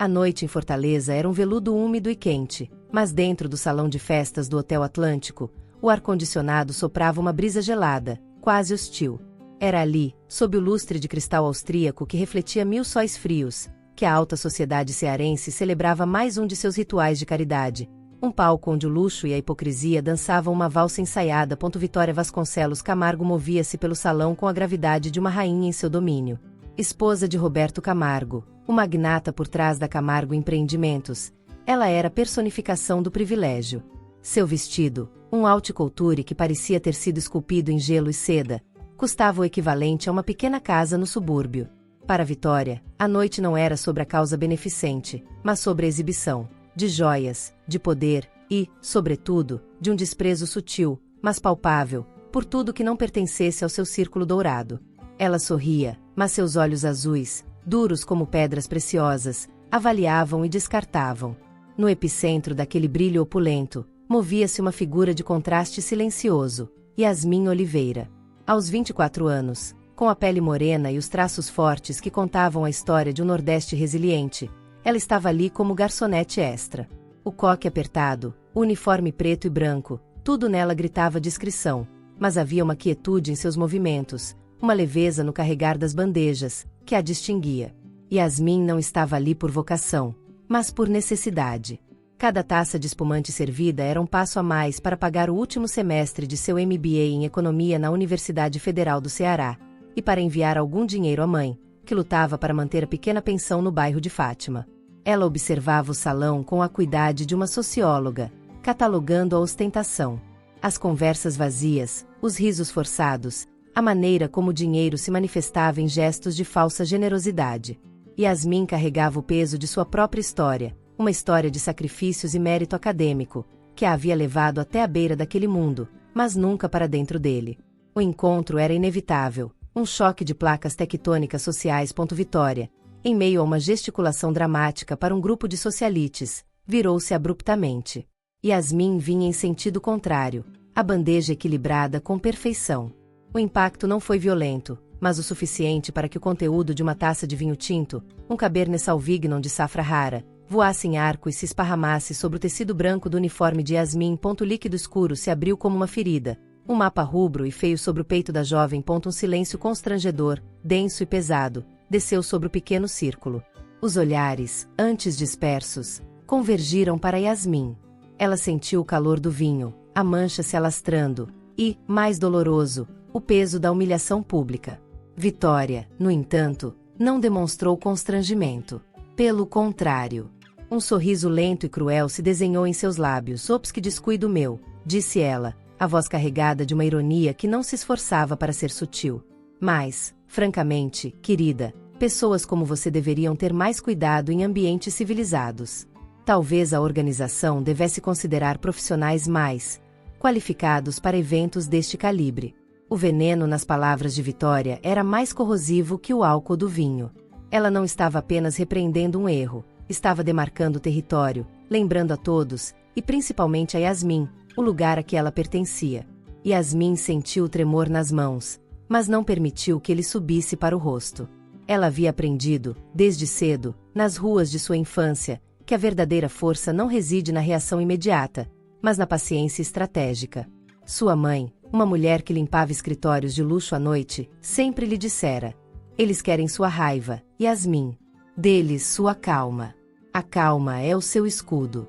A noite em Fortaleza era um veludo úmido e quente, mas dentro do salão de festas do Hotel Atlântico, o ar-condicionado soprava uma brisa gelada, quase hostil. Era ali, sob o lustre de cristal austríaco que refletia 1000 sóis frios, que a alta sociedade cearense celebrava mais um de seus rituais de caridade, um palco onde o luxo e a hipocrisia dançavam uma valsa ensaiada. Vitória Vasconcelos Camargo movia-se pelo salão com a gravidade de uma rainha em seu domínio. Esposa de Roberto Camargo, o magnata por trás da Camargo Empreendimentos, ela era a personificação do privilégio. Seu vestido, um haute couture que parecia ter sido esculpido em gelo e seda, custava o equivalente a uma pequena casa no subúrbio. Para Vitória, a noite não era sobre a causa beneficente, mas sobre a exibição, de joias, de poder e, sobretudo, de um desprezo sutil, mas palpável, por tudo que não pertencesse ao seu círculo dourado. Ela sorria, mas seus olhos azuis, duros como pedras preciosas, avaliavam e descartavam. No epicentro daquele brilho opulento, movia-se uma figura de contraste silencioso, Yasmin Oliveira. Aos 24 anos, com a pele morena e os traços fortes que contavam a história de um Nordeste resiliente, ela estava ali como garçonete extra. O coque apertado, o uniforme preto e branco, tudo nela gritava discrição, mas havia uma quietude em seus movimentos, uma leveza no carregar das bandejas, que a distinguia. Yasmin não estava ali por vocação, mas por necessidade. Cada taça de espumante servida era um passo a mais para pagar o último semestre de seu MBA em Economia na Universidade Federal do Ceará, e para enviar algum dinheiro à mãe, que lutava para manter a pequena pensão no bairro de Fátima. Ela observava o salão com a acuidade de uma socióloga, catalogando a ostentação. As conversas vazias, os risos forçados, a maneira como o dinheiro se manifestava em gestos de falsa generosidade. Yasmin carregava o peso de sua própria história, uma história de sacrifícios e mérito acadêmico, que a havia levado até a beira daquele mundo, mas nunca para dentro dele. O encontro era inevitável, um choque de placas tectônicas sociais. Vitória, em meio a uma gesticulação dramática para um grupo de socialites, virou-se abruptamente. Yasmin vinha em sentido contrário, a bandeja equilibrada com perfeição. O impacto não foi violento, mas o suficiente para que o conteúdo de uma taça de vinho tinto, um Cabernet Sauvignon de safra rara, voasse em arco e se esparramasse sobre o tecido branco do uniforme de Yasmin. O líquido escuro se abriu como uma ferida, um mapa rubro e feio sobre o peito da jovem. Um silêncio constrangedor, denso e pesado, desceu sobre o pequeno círculo. Os olhares, antes dispersos, convergiram para Yasmin. Ela sentiu o calor do vinho, a mancha se alastrando, e, mais doloroso, o peso da humilhação pública. Vitória, no entanto, não demonstrou constrangimento. Pelo contrário, um sorriso lento e cruel se desenhou em seus lábios. Ops, que descuido meu, disse ela, a voz carregada de uma ironia que não se esforçava para ser sutil. Mas, francamente, querida, pessoas como você deveriam ter mais cuidado em ambientes civilizados. Talvez a organização devesse considerar profissionais mais qualificados para eventos deste calibre. O veneno nas palavras de Vitória era mais corrosivo que o álcool do vinho. Ela não estava apenas repreendendo um erro, estava demarcando território, lembrando a todos, e principalmente a Yasmin, o lugar a que ela pertencia. Yasmin sentiu o tremor nas mãos, mas não permitiu que ele subisse para o rosto. Ela havia aprendido, desde cedo, nas ruas de sua infância, que a verdadeira força não reside na reação imediata, mas na paciência estratégica. Sua mãe, uma mulher que limpava escritórios de luxo à noite, sempre lhe dissera: eles querem sua raiva, Yasmin. Deles sua calma. A calma é o seu escudo.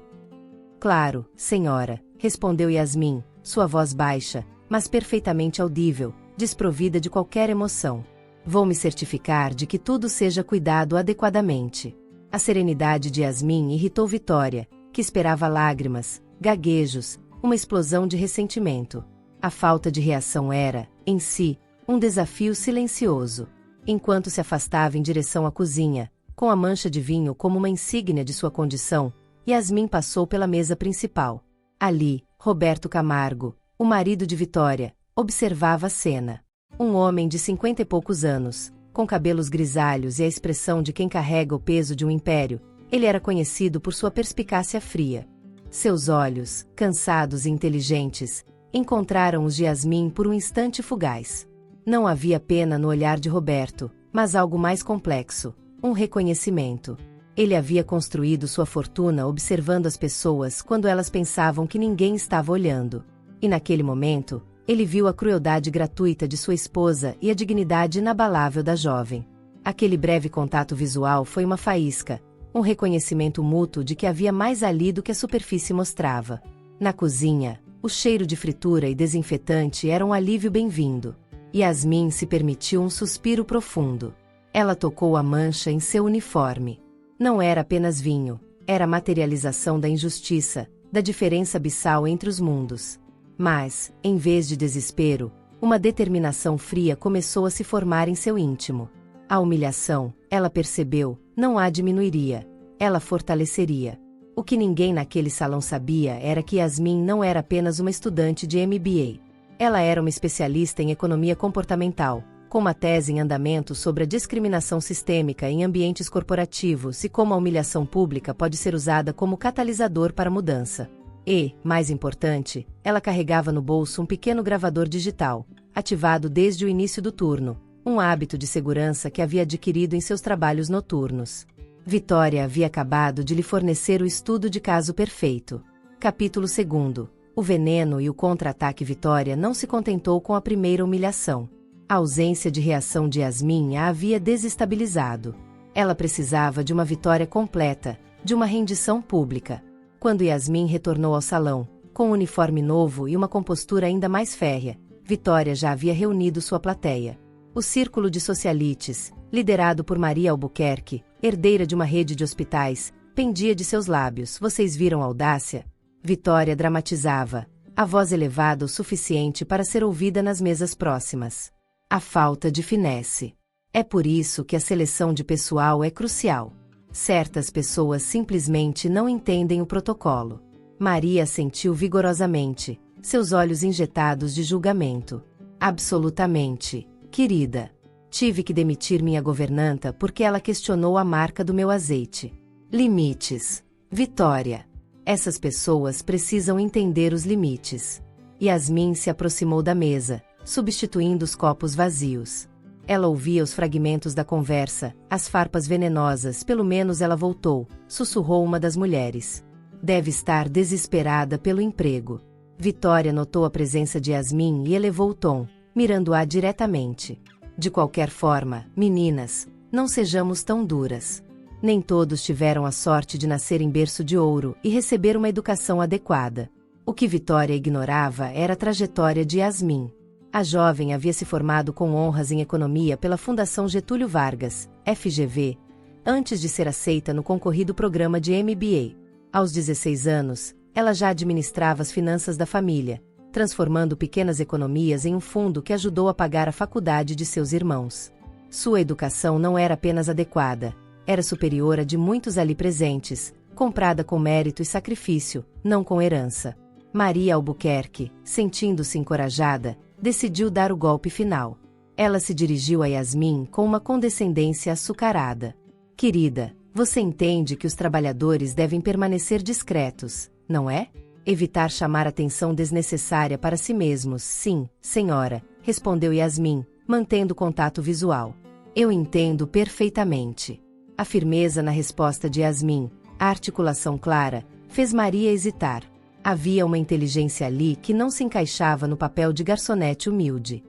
Claro, senhora, respondeu Yasmin, sua voz baixa, mas perfeitamente audível, desprovida de qualquer emoção. Vou me certificar de que tudo seja cuidado adequadamente. A serenidade de Yasmin irritou Vitória, que esperava lágrimas, gaguejos, uma explosão de ressentimento. A falta de reação era, em si, um desafio silencioso. Enquanto se afastava em direção à cozinha, com a mancha de vinho como uma insígnia de sua condição, Yasmin passou pela mesa principal. Ali, Roberto Camargo, o marido de Vitória, observava a cena. Um homem de 50 e poucos anos, com cabelos grisalhos e a expressão de quem carrega o peso de um império, ele era conhecido por sua perspicácia fria. Seus olhos, cansados e inteligentes, encontraram os de Yasmin por um instante fugaz. Não havia pena no olhar de Roberto, mas algo mais complexo, um reconhecimento. Ele havia construído sua fortuna observando as pessoas quando elas pensavam que ninguém estava olhando. E naquele momento, ele viu a crueldade gratuita de sua esposa e a dignidade inabalável da jovem. Aquele breve contato visual foi uma faísca, um reconhecimento mútuo de que havia mais ali do que a superfície mostrava. Na cozinha, o cheiro de fritura e desinfetante era um alívio bem-vindo. Yasmin se permitiu um suspiro profundo. Ela tocou a mancha em seu uniforme. Não era apenas vinho, era a materialização da injustiça, da diferença abissal entre os mundos. Mas, em vez de desespero, uma determinação fria começou a se formar em seu íntimo. A humilhação, ela percebeu, não a diminuiria, ela fortaleceria. O que ninguém naquele salão sabia era que Yasmin não era apenas uma estudante de MBA. Ela era uma especialista em economia comportamental, com uma tese em andamento sobre a discriminação sistêmica em ambientes corporativos e como a humilhação pública pode ser usada como catalisador para a mudança. E, mais importante, ela carregava no bolso um pequeno gravador digital, ativado desde o início do turno, um hábito de segurança que havia adquirido em seus trabalhos noturnos. Vitória havia acabado de lhe fornecer o estudo de caso perfeito. Capítulo 2. O veneno e o contra-ataque. Vitória não se contentou com a primeira humilhação. A ausência de reação de Yasmin a havia desestabilizado. Ela precisava de uma vitória completa, de uma rendição pública. Quando Yasmin retornou ao salão, com um uniforme novo e uma compostura ainda mais férrea, Vitória já havia reunido sua plateia. O círculo de socialites, liderado por Maria Albuquerque, herdeira de uma rede de hospitais, pendia de seus lábios. Vocês viram a audácia? Vitória dramatizava, a voz elevada o suficiente para ser ouvida nas mesas próximas. A falta de finesse. É por isso que a seleção de pessoal é crucial. Certas pessoas simplesmente não entendem o protocolo. Maria assentiu vigorosamente, seus olhos injetados de julgamento. Absolutamente, querida. Tive que demitir minha governanta porque ela questionou a marca do meu azeite. Limites. Vitória. Essas pessoas precisam entender os limites. Yasmin se aproximou da mesa, substituindo os copos vazios. Ela ouvia os fragmentos da conversa, as farpas venenosas. Pelo menos ela voltou, sussurrou uma das mulheres. Deve estar desesperada pelo emprego. Vitória notou a presença de Yasmin e elevou o tom, mirando-a diretamente. De qualquer forma, meninas, não sejamos tão duras. Nem todos tiveram a sorte de nascer em berço de ouro e receber uma educação adequada. O que Vitória ignorava era a trajetória de Yasmin. A jovem havia se formado com honras em economia pela Fundação Getúlio Vargas, FGV, antes de ser aceita no concorrido programa de MBA. Aos 16 anos, ela já administrava as finanças da família, transformando pequenas economias em um fundo que ajudou a pagar a faculdade de seus irmãos. Sua educação não era apenas adequada, era superior à de muitos ali presentes, comprada com mérito e sacrifício, não com herança. Maria Albuquerque, sentindo-se encorajada, decidiu dar o golpe final. Ela se dirigiu a Yasmin com uma condescendência açucarada. Querida, você entende que os trabalhadores devem permanecer discretos, não é? Evitar chamar atenção desnecessária para si mesmos. Sim, senhora, respondeu Yasmin, mantendo contato visual. Eu entendo perfeitamente. A firmeza na resposta de Yasmin, a articulação clara, fez Maria hesitar. Havia uma inteligência ali que não se encaixava no papel de garçonete humilde.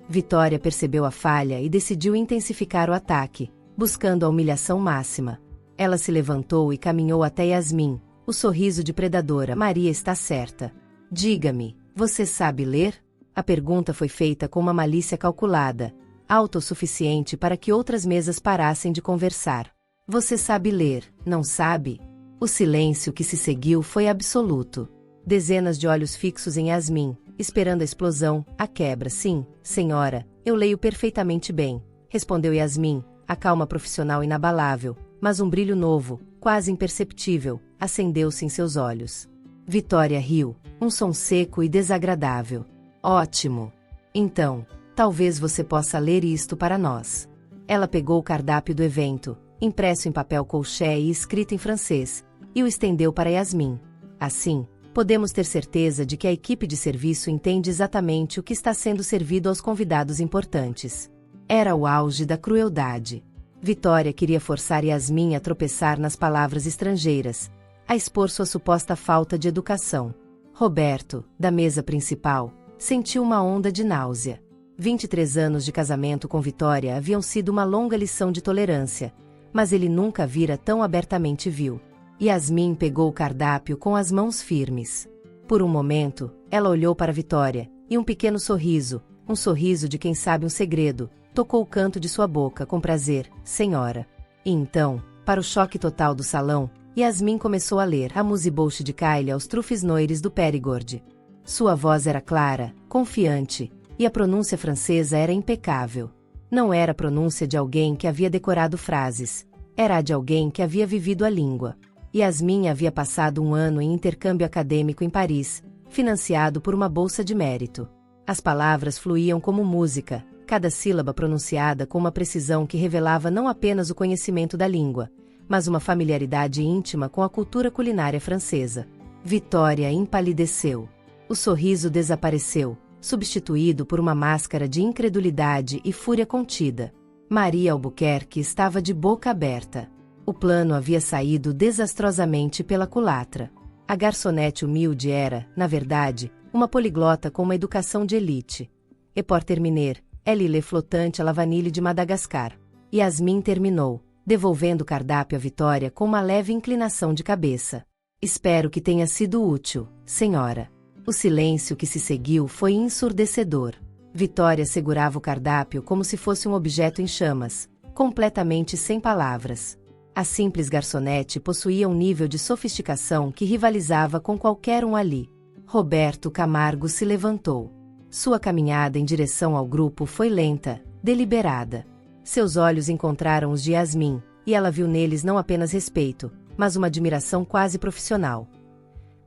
Vitória percebeu a falha e decidiu intensificar o ataque, buscando a humilhação máxima. Ela se levantou e caminhou até Yasmin, o sorriso de predadora. Maria está certa. Diga-me, você sabe ler? A pergunta foi feita com uma malícia calculada, alta o suficiente para que outras mesas parassem de conversar. Você sabe ler, não sabe? O silêncio que se seguiu foi absoluto. Dezenas de olhos fixos em Yasmin, esperando a explosão, a quebra. Sim, senhora, eu leio perfeitamente bem, respondeu Yasmin, a calma profissional inabalável, mas um brilho novo, quase imperceptível, acendeu-se em seus olhos. Vitória riu, um som seco e desagradável. Ótimo! Então, talvez você possa ler isto para nós. Ela pegou o cardápio do evento, impresso em papel colché e escrito em francês, e o estendeu para Yasmin. Assim, podemos ter certeza de que a equipe de serviço entende exatamente o que está sendo servido aos convidados importantes. Era o auge da crueldade. Vitória queria forçar Yasmin a tropeçar nas palavras estrangeiras, a expor sua suposta falta de educação. Roberto, da mesa principal, sentiu uma onda de náusea. 23 anos de casamento com Vitória haviam sido uma longa lição de tolerância, mas ele nunca vira tão abertamente vil. Yasmin pegou o cardápio com as mãos firmes. Por um momento, ela olhou para Vitória, e um pequeno sorriso, um sorriso de quem sabe um segredo, tocou o canto de sua boca com prazer, senhora. E então, para o choque total do salão, Yasmin começou a ler a Musiboche de Kyle aos Trufes Noires do Périgord. Sua voz era clara, confiante, e a pronúncia francesa era impecável. Não era a pronúncia de alguém que havia decorado frases, era a de alguém que havia vivido a língua. Yasmin havia passado um ano em intercâmbio acadêmico em Paris, financiado por uma bolsa de mérito. As palavras fluíam como música, cada sílaba pronunciada com uma precisão que revelava não apenas o conhecimento da língua, mas uma familiaridade íntima com a cultura culinária francesa. Vitória empalideceu. O sorriso desapareceu, substituído por uma máscara de incredulidade e fúria contida. Maria Albuquerque estava de boca aberta. O plano havia saído desastrosamente pela culatra. A garçonete humilde era, na verdade, uma poliglota com uma educação de elite. Et pour terminer, elle le flottante à la vanille de Madagascar. Yasmin terminou, devolvendo o cardápio à Vitória com uma leve inclinação de cabeça. Espero que tenha sido útil, senhora. O silêncio que se seguiu foi ensurdecedor. Vitória segurava o cardápio como se fosse um objeto em chamas, completamente sem palavras. A simples garçonete possuía um nível de sofisticação que rivalizava com qualquer um ali. Roberto Camargo se levantou. Sua caminhada em direção ao grupo foi lenta, deliberada. Seus olhos encontraram os de Yasmin, e ela viu neles não apenas respeito, mas uma admiração quase profissional.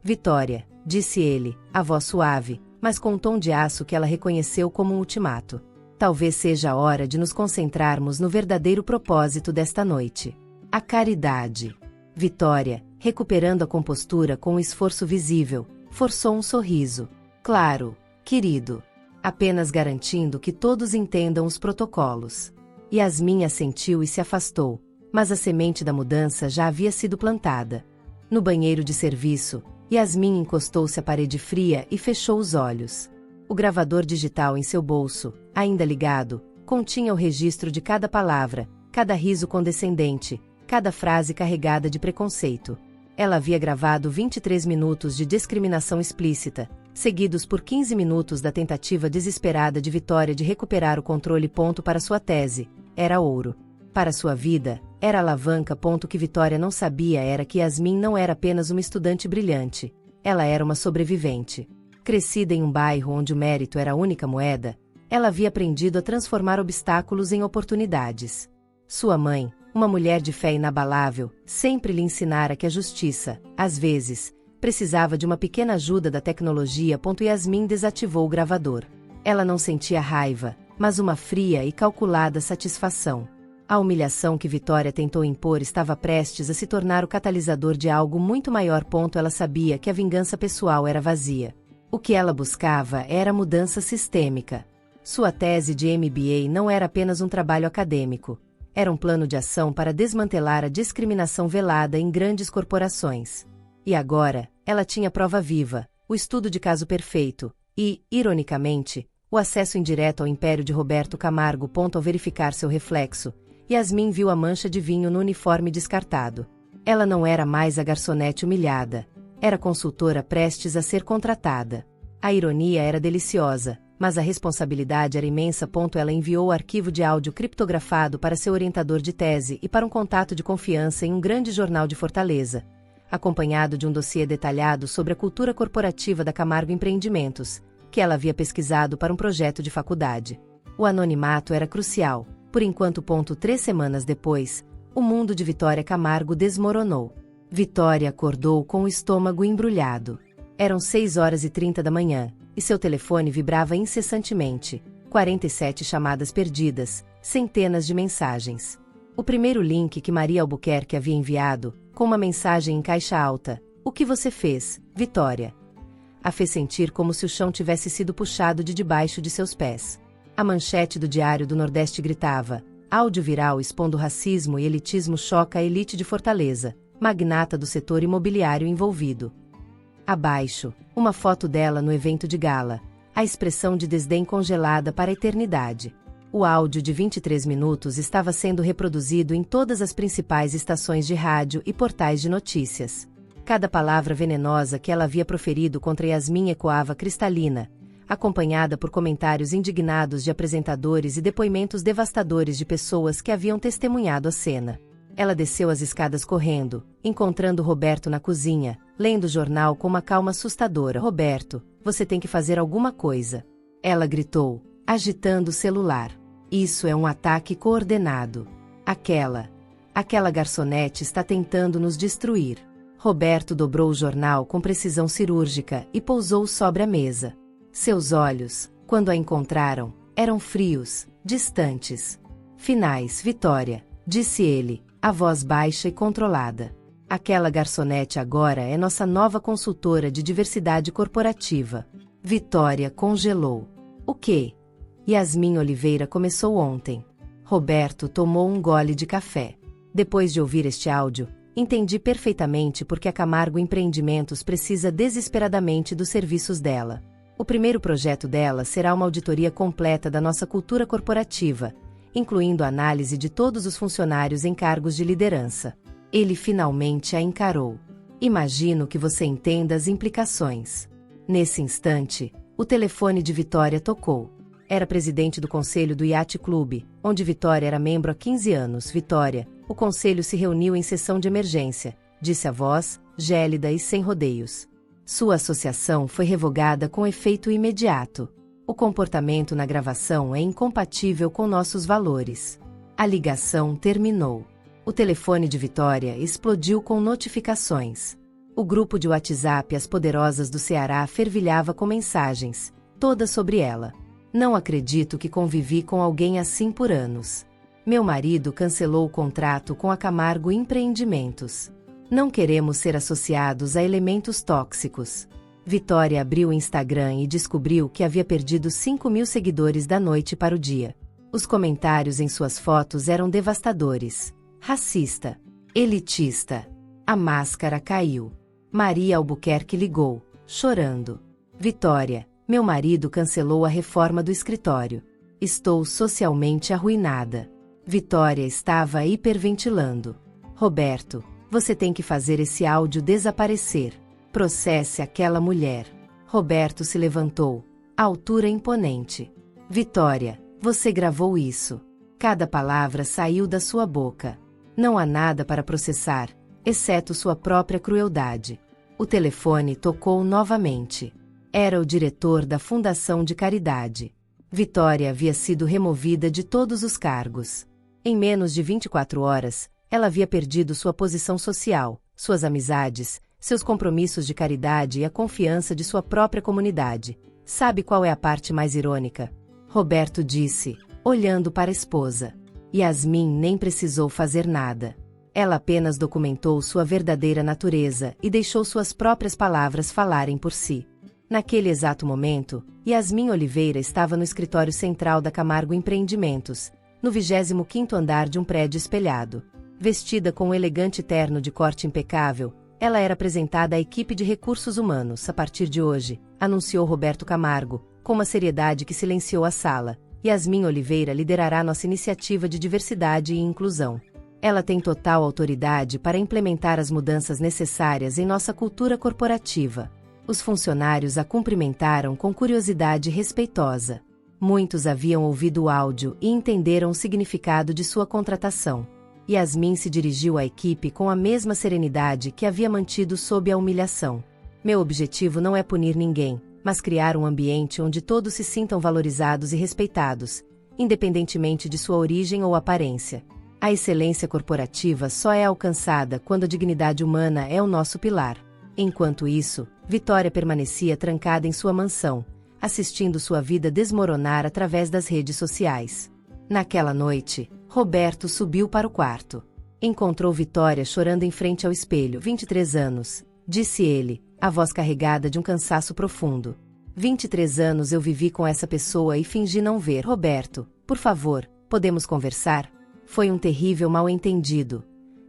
Vitória, disse ele, a voz suave, mas com um tom de aço que ela reconheceu como um ultimato. Talvez seja a hora de nos concentrarmos no verdadeiro propósito desta noite. A caridade. Vitória, recuperando a compostura com um esforço visível, forçou um sorriso. Claro, querido. Apenas garantindo que todos entendam os protocolos. Yasmin assentiu e se afastou, mas a semente da mudança já havia sido plantada. No banheiro de serviço, Yasmin encostou-se à parede fria e fechou os olhos. O gravador digital em seu bolso, ainda ligado, continha o registro de cada palavra, cada riso condescendente, cada frase carregada de preconceito. Ela havia gravado 23 minutos de discriminação explícita, seguidos por 15 minutos da tentativa desesperada de Vitória de recuperar o controle. Para sua tese, era ouro. Para sua vida, era alavanca. Que Vitória não sabia era que Yasmin não era apenas uma estudante brilhante, ela era uma sobrevivente. Crescida em um bairro onde o mérito era a única moeda, ela havia aprendido a transformar obstáculos em oportunidades. Sua mãe, uma mulher de fé inabalável, sempre lhe ensinara que a justiça, às vezes, precisava de uma pequena ajuda da tecnologia. Yasmin desativou o gravador. Ela não sentia raiva, mas uma fria e calculada satisfação. A humilhação que Vitória tentou impor estava prestes a se tornar o catalisador de algo muito maior. Ela sabia que a vingança pessoal era vazia. O que ela buscava era mudança sistêmica. Sua tese de MBA não era apenas um trabalho acadêmico. Era um plano de ação para desmantelar a discriminação velada em grandes corporações. E agora, ela tinha prova viva, o estudo de caso perfeito, e, ironicamente, o acesso indireto ao império de Roberto Camargo. Ao verificar seu reflexo, Yasmin viu a mancha de vinho no uniforme descartado. Ela não era mais a garçonete humilhada. Era consultora prestes a ser contratada. A ironia era deliciosa, mas a responsabilidade era imensa. Ela enviou o arquivo de áudio criptografado para seu orientador de tese e para um contato de confiança em um grande jornal de Fortaleza, acompanhado de um dossiê detalhado sobre a cultura corporativa da Camargo Empreendimentos, que ela havia pesquisado para um projeto de faculdade. O anonimato era crucial. Por enquanto. 3 semanas depois, o mundo de Vitória Camargo desmoronou. Vitória acordou com o estômago embrulhado. Eram 6h30 da manhã, e seu telefone vibrava incessantemente. 47 chamadas perdidas, centenas de mensagens. O primeiro link que Maria Albuquerque havia enviado, com uma mensagem em caixa alta: "O que você fez, Vitória?", a fez sentir como se o chão tivesse sido puxado de debaixo de seus pés. A manchete do Diário do Nordeste gritava: Áudio viral expondo racismo e elitismo choca a elite de Fortaleza, magnata do setor imobiliário envolvido. Abaixo, uma foto dela no evento de gala, a expressão de desdém congelada para a eternidade. O áudio de 23 minutos estava sendo reproduzido em todas as principais estações de rádio e portais de notícias. Cada palavra venenosa que ela havia proferido contra Yasmin ecoava cristalina, acompanhada por comentários indignados de apresentadores e depoimentos devastadores de pessoas que haviam testemunhado a cena. Ela desceu as escadas correndo, encontrando Roberto na cozinha, lendo o jornal com uma calma assustadora. Roberto, você tem que fazer alguma coisa. Ela gritou, agitando o celular. Isso é um ataque coordenado. Aquela garçonete está tentando nos destruir. Roberto dobrou o jornal com precisão cirúrgica e pousou sobre a mesa. Seus olhos, quando a encontraram, eram frios, distantes. Finais, Vitória, disse ele, a voz baixa e controlada. Aquela garçonete agora é nossa nova consultora de diversidade corporativa. Vitória congelou. O quê? Yasmin Oliveira começou ontem. Roberto tomou um gole de café. Depois de ouvir este áudio, entendi perfeitamente por que a Camargo Empreendimentos precisa desesperadamente dos serviços dela. O primeiro projeto dela será uma auditoria completa da nossa cultura corporativa, incluindo a análise de todos os funcionários em cargos de liderança. Ele finalmente a encarou. Imagino que você entenda as implicações. Nesse instante, o telefone de Vitória tocou. Era presidente do conselho do Yacht Clube, onde Vitória era membro há 15 anos. Vitória, o conselho se reuniu em sessão de emergência, disse a voz, gélida e sem rodeios. Sua associação foi revogada com efeito imediato. O comportamento na gravação é incompatível com nossos valores. A ligação terminou. O telefone de Vitória explodiu com notificações. O grupo de WhatsApp As Poderosas do Ceará fervilhava com mensagens, todas sobre ela. Não acredito que convivi com alguém assim por anos. Meu marido cancelou o contrato com a Camargo Empreendimentos. Não queremos ser associados a elementos tóxicos. Vitória abriu o Instagram e descobriu que havia perdido 5.000 seguidores da noite para o dia. Os comentários em suas fotos eram devastadores. Racista. Elitista. A máscara caiu. Maria Albuquerque ligou, chorando. Vitória, meu marido cancelou a reforma do escritório. Estou socialmente arruinada. Vitória estava hiperventilando. Roberto, você tem que fazer esse áudio desaparecer. Processe aquela mulher. Roberto se levantou, a altura imponente. Vitória, você gravou isso. Cada palavra saiu da sua boca. Não há nada para processar, exceto sua própria crueldade. O telefone tocou novamente. Era o diretor da Fundação de Caridade. Vitória havia sido removida de todos os cargos. Em menos de 24 horas, ela havia perdido sua posição social, suas amizades, seus compromissos de caridade e a confiança de sua própria comunidade. Sabe qual é a parte mais irônica? Roberto disse, olhando para a esposa. Yasmin nem precisou fazer nada. Ela apenas documentou sua verdadeira natureza e deixou suas próprias palavras falarem por si. Naquele exato momento, Yasmin Oliveira estava no escritório central da Camargo Empreendimentos, no 25º andar de um prédio espelhado. Vestida com um elegante terno de corte impecável, ela era apresentada à equipe de recursos humanos. A partir de hoje, anunciou Roberto Camargo, com uma seriedade que silenciou a sala, Yasmin Oliveira liderará nossa iniciativa de diversidade e inclusão. Ela tem total autoridade para implementar as mudanças necessárias em nossa cultura corporativa. Os funcionários a cumprimentaram com curiosidade respeitosa. Muitos haviam ouvido o áudio e entenderam o significado de sua contratação. Yasmin se dirigiu à equipe com a mesma serenidade que havia mantido sob a humilhação. Meu objetivo não é punir ninguém, mas criar um ambiente onde todos se sintam valorizados e respeitados, independentemente de sua origem ou aparência. A excelência corporativa só é alcançada quando a dignidade humana é o nosso pilar. Enquanto isso, Vitória permanecia trancada em sua mansão, assistindo sua vida desmoronar através das redes sociais. Naquela noite, Roberto subiu para o quarto. Encontrou Vitória chorando em frente ao espelho. 23 anos, disse ele, a voz carregada de um cansaço profundo. 23 anos eu vivi com essa pessoa e fingi não ver. Roberto, por favor, podemos conversar? Foi um terrível mal-entendido.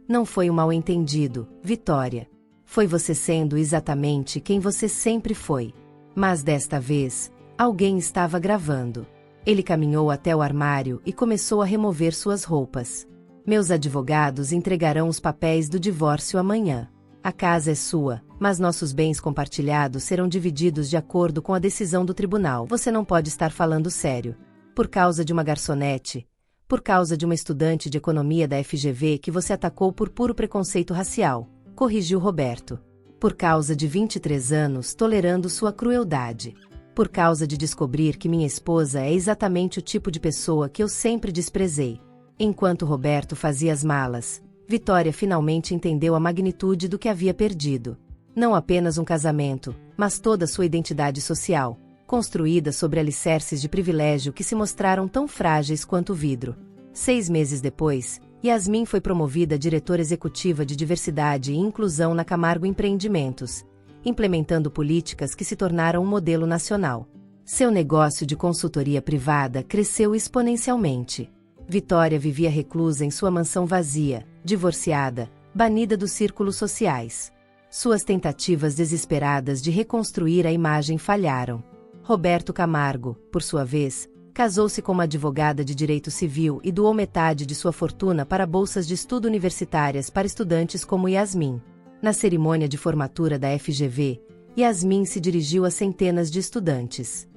Não foi um mal-entendido, Vitória. Foi você sendo exatamente quem você sempre foi. Mas desta vez, alguém estava gravando. Ele caminhou até o armário e começou a remover suas roupas. Meus advogados entregarão os papéis do divórcio amanhã. A casa é sua, mas nossos bens compartilhados serão divididos de acordo com a decisão do tribunal. Você não pode estar falando sério. Por causa de uma garçonete, por causa de uma estudante de economia da FGV que você atacou por puro preconceito racial, corrigiu Roberto. Por causa de 23 anos tolerando sua crueldade. Por causa de descobrir que minha esposa é exatamente o tipo de pessoa que eu sempre desprezei. Enquanto Roberto fazia as malas, Vitória finalmente entendeu a magnitude do que havia perdido. Não apenas um casamento, mas toda sua identidade social, construída sobre alicerces de privilégio que se mostraram tão frágeis quanto o vidro. 6 meses depois, Yasmin foi promovida a diretora executiva de diversidade e inclusão na Camargo Empreendimentos, implementando políticas que se tornaram um modelo nacional. Seu negócio de consultoria privada cresceu exponencialmente. Vitória vivia reclusa em sua mansão vazia, divorciada, banida dos círculos sociais. Suas tentativas desesperadas de reconstruir a imagem falharam. Roberto Camargo, por sua vez, casou-se com uma advogada de direito civil e doou metade de sua fortuna para bolsas de estudo universitárias para estudantes como Yasmin. Na cerimônia de formatura da FGV, Yasmin se dirigiu a centenas de estudantes.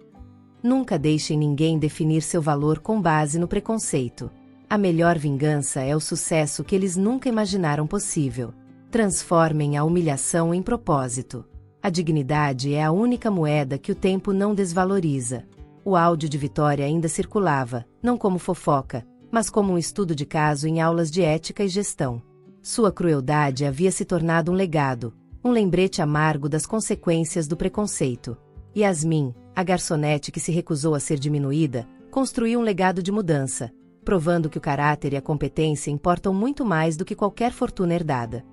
Nunca deixem ninguém definir seu valor com base no preconceito. A melhor vingança é o sucesso que eles nunca imaginaram possível. Transformem a humilhação em propósito. A dignidade é a única moeda que o tempo não desvaloriza. O áudio de Vitória ainda circulava, não como fofoca, mas como um estudo de caso em aulas de ética e gestão. Sua crueldade havia se tornado um legado, um lembrete amargo das consequências do preconceito. Yasmin, a garçonete que se recusou a ser diminuída, construiu um legado de mudança, provando que o caráter e a competência importam muito mais do que qualquer fortuna herdada.